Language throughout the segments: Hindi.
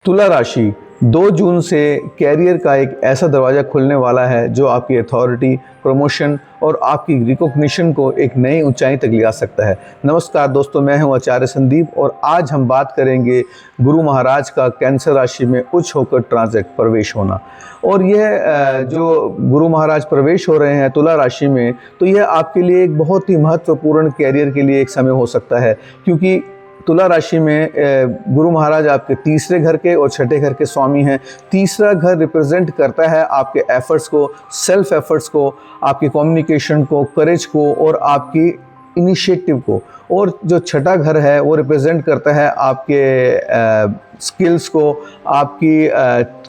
तुला राशि 2 जून से कैरियर का एक ऐसा दरवाज़ा खुलने वाला है जो आपकी अथॉरिटी, प्रमोशन और आपकी रिकॉग्निशन को एक नई ऊंचाई तक ले जा सकता है। नमस्कार दोस्तों, मैं हूं आचार्य संदीप और आज हम बात करेंगे गुरु महाराज का कैंसर राशि में उच्च होकर ट्रांजिट प्रवेश होना। और यह जो गुरु महाराज प्रवेश हो रहे हैं तुला राशि में, तो यह आपके लिए एक बहुत ही महत्वपूर्ण कैरियर के लिए एक समय हो सकता है, क्योंकि तुला राशि में गुरु महाराज आपके तीसरे घर के और छठे घर के स्वामी हैं। तीसरा घर रिप्रेजेंट करता है आपके एफर्ट्स को, सेल्फ एफर्ट्स को, आपकी कम्युनिकेशन को, करेज को और आपकी इनिशिएटिव को। और जो छठा घर है वो रिप्रेजेंट करता है आपके स्किल्स को, आपकी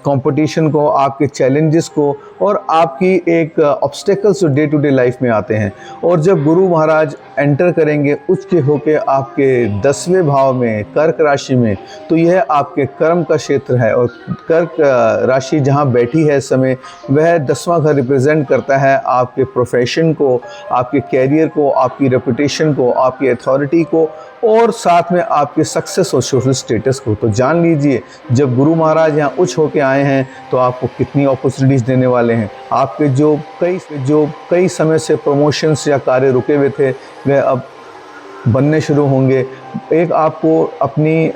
कंपटीशन को, आपके चैलेंजेस को और आपकी एक ऑब्स्टेकल्स जो डे टू डे लाइफ में आते हैं। और जब गुरु महाराज एंटर करेंगे उच्च के होके आपके 10वें भाव में, कर्क राशि में, तो यह आपके कर्म का क्षेत्र है। और कर्क राशि जहां बैठी है इस समय, वह 10वां घर रिप्रेजेंट करता है आपके प्रोफेशन को, आपके कैरियर को, आपकी रेपुटेशन को, आपकी अथॉरिटी को और साथ में आपके सक्सेस और सोशल स्टेटस को। तो जान लीजिए, जब गुरु महाराज यहाँ उच्च होके आए हैं तो आपको कितनी अपॉर्चुनिटीज़ देने वाले हैं। आपके जो कई समय से प्रमोशंस या कार्य रुके हुए थे, वह अब बनने शुरू होंगे। एक आपको अपनी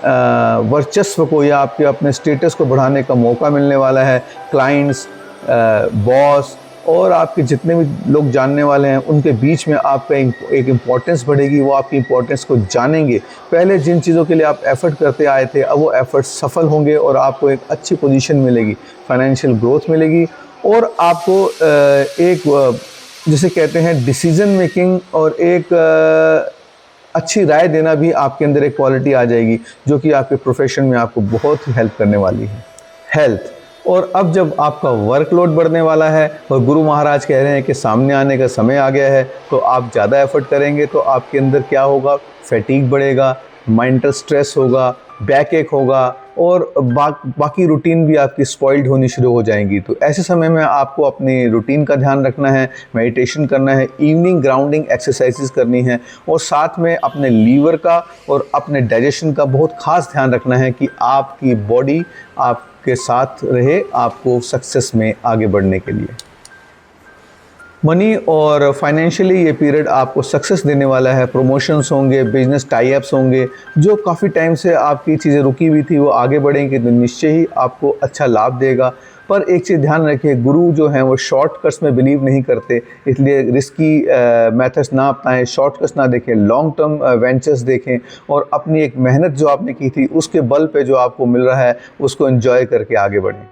वर्चस्व को या आपके अपने स्टेटस को बढ़ाने का मौका मिलने वाला है। क्लाइंट्स, बॉस और आपके जितने भी लोग जानने वाले हैं उनके बीच में आपका एक इम्पोर्टेंस बढ़ेगी। वो आपकी इम्पोर्टेंस को जानेंगे। पहले जिन चीज़ों के लिए आप एफ़र्ट करते आए थे, अब वो एफ़र्ट सफल होंगे और आपको एक अच्छी पोजीशन मिलेगी, फाइनेंशियल ग्रोथ मिलेगी और आपको एक जिसे कहते हैं डिसीजन मेकिंग और एक अच्छी राय देना भी आपके अंदर एक क्वालिटी आ जाएगी, जो कि आपके प्रोफेशन में आपको बहुत ही हेल्प करने वाली है। हेल्थ, और अब जब आपका वर्कलोड बढ़ने वाला है और गुरु महाराज कह रहे हैं कि सामने आने का समय आ गया है, तो आप ज़्यादा एफर्ट करेंगे तो आपके अंदर क्या होगा, फैटीग बढ़ेगा, मेंटल स्ट्रेस होगा, बैक एक होगा और बाकी रूटीन भी आपकी स्पॉइल्ड होनी शुरू हो जाएंगी। तो ऐसे समय में आपको अपनी रूटीन का ध्यान रखना है, मेडिटेशन करना है, इवनिंग ग्राउंडिंग एक्सरसाइजेस करनी है और साथ में अपने लीवर का और अपने डाइजेशन का बहुत खास ध्यान रखना है कि आपकी बॉडी आपके साथ रहे आपको सक्सेस में आगे बढ़ने के लिए। मनी और फाइनेंशियली ये पीरियड आपको सक्सेस देने वाला है। प्रमोशंस होंगे, बिजनेस टाई अप्स होंगे, जो काफ़ी टाइम से आपकी चीज़ें रुकी हुई थी वो आगे बढ़ेंगी, तो निश्चय ही आपको अच्छा लाभ देगा। पर एक चीज़ ध्यान रखिए, गुरु जो हैं वो शॉर्टकट्स में बिलीव नहीं करते, इसलिए रिस्की मेथड्स ना अपनाएं, शॉर्टकट्स ना देखें, लॉन्ग टर्म वेंचर्स देखें और अपनी एक मेहनत जो आपने की थी उसके बल पे जो आपको मिल रहा है उसको एंजॉय करके आगे बढ़ें।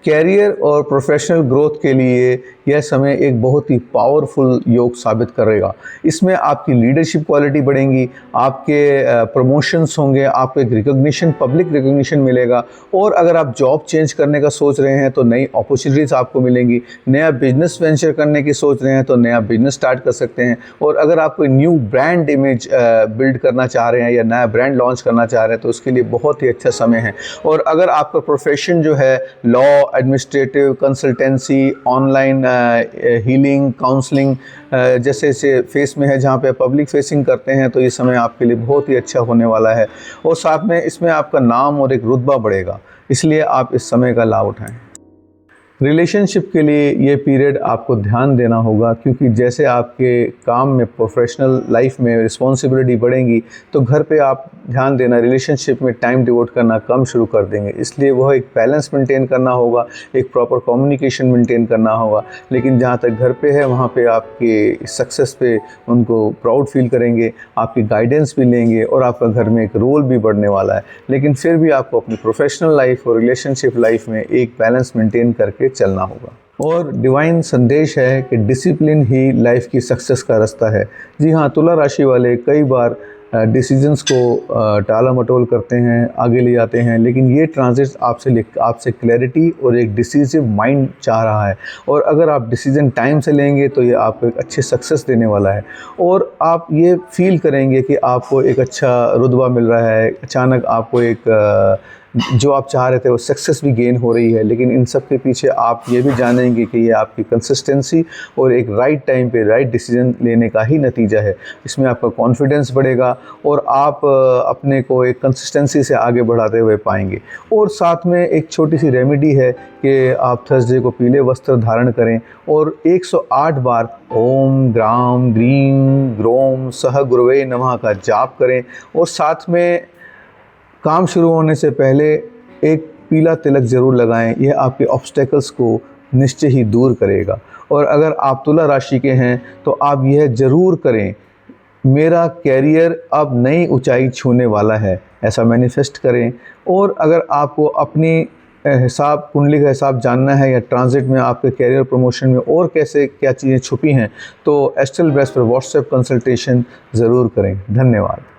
कैरियर और प्रोफेशनल ग्रोथ के लिए यह समय एक बहुत ही पावरफुल योग साबित करेगा। इसमें आपकी लीडरशिप क्वालिटी बढ़ेंगी, आपके प्रमोशंस होंगे, आपको एक रिकॉग्निशन, पब्लिक रिकॉग्निशन मिलेगा। और अगर आप जॉब चेंज करने का सोच रहे हैं तो नई अपॉर्चुनिटीज़ आपको मिलेंगी। नया बिजनेस वेंचर करने की सोच रहे हैं तो नया बिजनेस स्टार्ट कर सकते हैं। और अगर आप कोई न्यू ब्रांड इमेज बिल्ड करना चाह रहे हैं या नया ब्रांड लॉन्च करना चाह रहे हैं तो उसके लिए बहुत ही अच्छा समय है। और अगर आपका प्रोफेशन जो है law, administrative, consultancy, online healing, counselling जैसे फेस में है, जहाँ पे पब्लिक फेसिंग करते हैं, तो ये समय आपके लिए बहुत ही अच्छा होने वाला है। और साथ में इसमें आपका नाम और एक रुतबा बढ़ेगा, इसलिए आप इस समय का लाभ उठाएं। रिलेशनशिप के लिए ये पीरियड आपको ध्यान देना होगा, क्योंकि जैसे आपके काम में, प्रोफेशनल लाइफ में रिस्पॉन्सिबिलिटी बढ़ेंगी तो घर पे आप ध्यान देना, रिलेशनशिप में टाइम डिवोट करना कम शुरू कर देंगे। इसलिए वह एक बैलेंस मेंटेन करना होगा, एक प्रॉपर कम्युनिकेशन मेंटेन करना होगा। लेकिन जहाँ तक घर पे है वहाँ पे आपके सक्सेस पे उनको प्राउड फील करेंगे, आपकी गाइडेंस भी लेंगे और आपका घर में एक रोल भी बढ़ने वाला है। लेकिन फिर भी आपको अपनी प्रोफेशनल लाइफ और रिलेशनशिप लाइफ में एक बैलेंस मेंटेन करके चलना होगा। और डिवाइन संदेश है कि डिसिप्लिन ही लाइफ की सक्सेस का रास्ता है। जी हाँ, तुला राशि वाले कई बार डिसीजंस को टाला मटोल करते हैं, आगे ले जाते हैं, लेकिन ये ट्रांजिट आपसे क्लैरिटी और एक डिसीजिव माइंड चाह रहा है। और अगर आप डिसीजन टाइम से लेंगे तो ये आपको एक अच्छे सक्सेस देने वाला है और आप ये फील करेंगे कि आपको एक अच्छा रुतबा मिल रहा है। अचानक आपको एक जो आप चाह रहे थे वो सक्सेस भी गेन हो रही है। लेकिन इन सब के पीछे आप ये भी जानेंगे कि ये आपकी कंसिस्टेंसी और एक राइट टाइम पे राइट डिसीजन लेने का ही नतीजा है। इसमें आपका कॉन्फिडेंस बढ़ेगा और आप अपने को एक कंसिस्टेंसी से आगे बढ़ाते हुए पाएंगे। और साथ में एक छोटी सी रेमेडी है कि आप थर्सडे को पीले वस्त्र धारण करें और 108 बार ओम ग्राम ग्रीम ग्रोम सह गुरवे नमः का जाप करें। और साथ में काम शुरू होने से पहले एक पीला तिलक ज़रूर लगाएं। यह आपके ऑब्स्टेकल्स को निश्चय ही दूर करेगा। और अगर आप तुला राशि के हैं तो आप यह ज़रूर करें, मेरा कैरियर अब नई ऊंचाई छूने वाला है, ऐसा मैनिफेस्ट करें। और अगर आपको अपनी हिसाब कुंडली का हिसाब जानना है या ट्रांजिट में आपके कैरियर प्रमोशन में और कैसे क्या चीज़ें छुपी हैं तो एस्ट्रल ब्रेस पर व्हाट्सएप कंसल्टेशन ज़रूर करें। धन्यवाद।